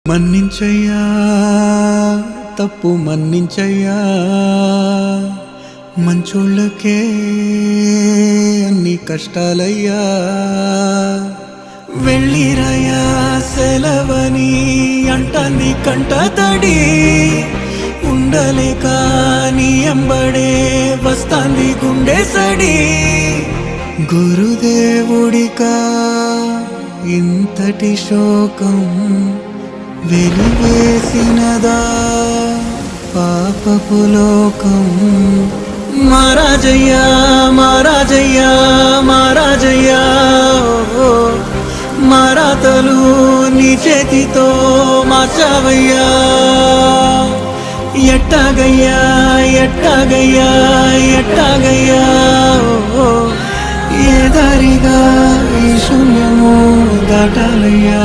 మన్నించయ్యా తప్పు మన్నించయ్యా మంచోళ్ళకే అన్ని కష్టాలయ్యా వెళ్ళిరయ్యా సెలవని అంటాంది కంట తడి ఉండలేక నీ ఎంబడే వస్తాంది గుండె సడి గురుదేవుడికా ఇంతటి శోకం వెలివేసినదా పాపపు లోకం మహారాజయ్యా మహారాజయ్యా మహారాజయ్యా మారాతలు నీ చేతితో మార్చావయ్యా ఎట్టాగయ్యా ఎట్టాగయ్యా ఎట్టాగయ్యా ఏ దారిగా ఈ శూన్యము దాటాలయ్యా